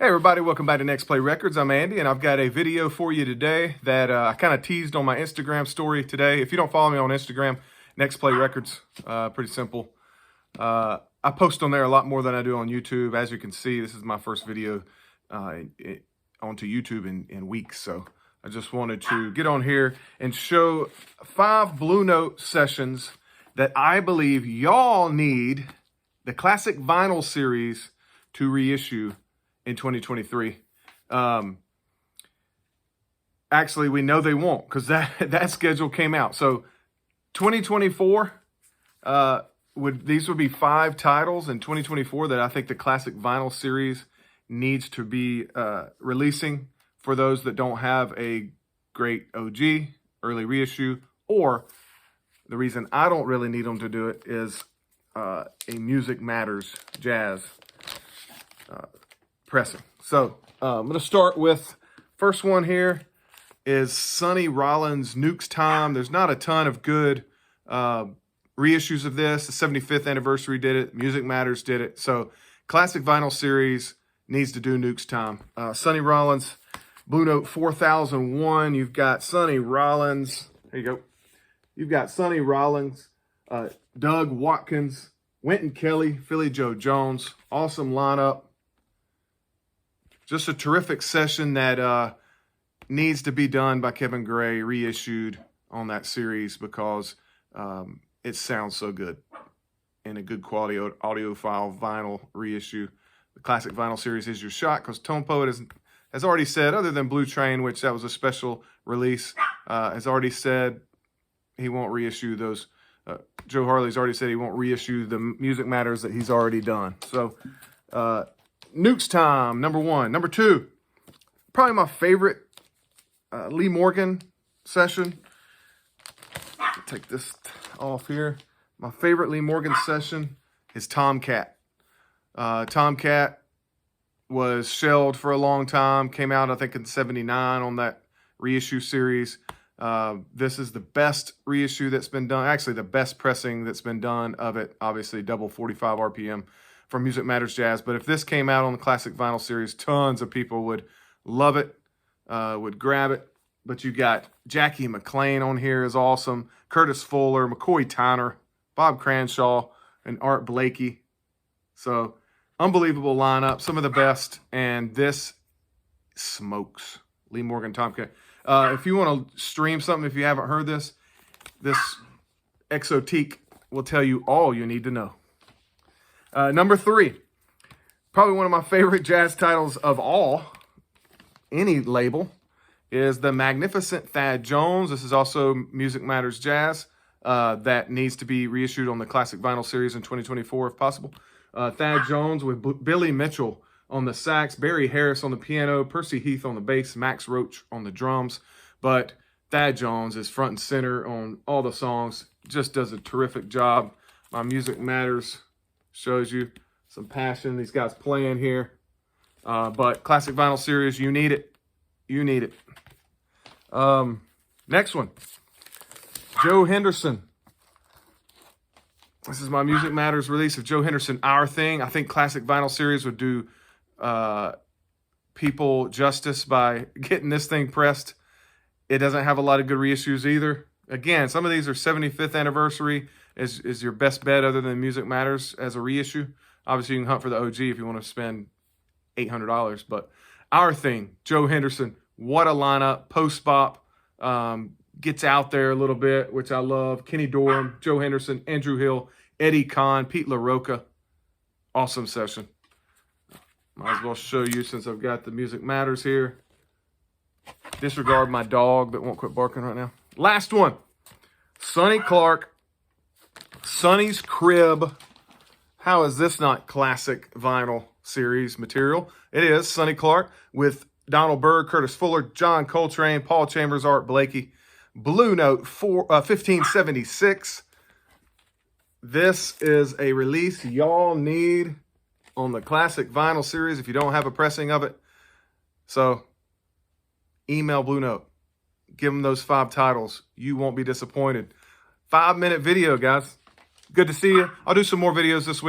Hey everybody, welcome back to Next Play Records. I'm Andy, and I've got a video for you today that I kind of teased on my Instagram story today. If you don't follow me on Instagram, Next Play Records, pretty simple. I post on there a lot more than I do on YouTube. As you can see, this is my first video onto YouTube in weeks, so I just wanted to get on here and show 5 Blue Note sessions that I believe y'all need the classic vinyl series to reissue in 2023. Actually, we know they won't because that schedule came out. So 2024, these would be 5 titles in 2024 that I think the classic vinyl series needs to be releasing for those that don't have a great OG, early reissue, or the reason I don't really need them to do it is a Music Matters Jazz pressing. So I'm going to start with first one here is Sonny Rollins' Nuke's Time. There's not a ton of good reissues of this. The 75th anniversary did it. Music Matters did it. So classic vinyl series needs to do Nuke's Time. Sonny Rollins, Blue Note 4001. You've got Sonny Rollins. There you go. You've got Sonny Rollins, Doug Watkins, Wynton Kelly, Philly Joe Jones. Awesome lineup. Just a terrific session that needs to be done by Kevin Gray, reissued on that series because it sounds so good in a good quality audiophile vinyl reissue. The classic vinyl series is your shot because Tone Poet has already said, other than Blue Train, which that was a special release, has already said he won't reissue those. Joe Harley's already said he won't reissue the Music Matters that he's already done. So, Nuke's Time, number 1. Number 2, probably my favorite Lee Morgan session. Take this off here. My favorite Lee Morgan session is Tomcat. Tomcat was shelved for a long time. Came out, I think, in '79 on that reissue series. This is the best reissue that's been done. Actually, the best pressing that's been done of it. Obviously, double 45 RPM from Music Matters Jazz. But if this came out on the classic vinyl series, tons of people would love it, would grab it. But you got Jackie McLean on here is awesome. Curtis Fuller, McCoy Tyner, Bob Cranshaw, and Art Blakey. So, unbelievable lineup. Some of the best. And this smokes. Lee Morgan Tomcat. If you want to stream something, if you haven't heard this Exotique will tell you all you need to know. Number 3, probably one of my favorite jazz titles of all, any label, is the Magnificent Thad Jones. This is also Music Matters Jazz that needs to be reissued on the classic vinyl series in 2024 if possible. Thad Jones with Billy Mitchell on the sax, Barry Harris on the piano, Percy Heath on the bass, Max Roach on the drums. But Thad Jones is front and center on all the songs. Just does a terrific job. My Music Matters shows you some passion these guys playing here. But classic vinyl series, you need it. You need it. Next one, Joe Henderson. This is my Music Matters release of Joe Henderson, Our Thing. I think classic vinyl series would do people justice by getting this thing pressed. It doesn't have a lot of good reissues either. Again, some of these are 75th anniversary is your best bet other than Music Matters as a reissue. Obviously, you can hunt for the OG if you want to spend $800. But Our Thing, Joe Henderson, what a lineup. Post-bop, gets out there a little bit, which I love. Kenny Dorham, Joe Henderson, Andrew Hill, Eddie Kahn, Pete LaRocca. Awesome session. Might as well show you since I've got the Music Matters here. Disregard my dog that won't quit barking right now. Last one, Sonny Clark, Sonny's Crib. How is this not classic vinyl series material? It is Sonny Clark with Donald Byrd, Curtis Fuller, John Coltrane, Paul Chambers, Art Blakey. Blue Note 1576. This is a release y'all need on the classic vinyl series if you don't have a pressing of it. So, email Blue Note. Give them those 5 titles. You won't be disappointed. 5-minute video, guys. Good to see you. I'll do some more videos this week.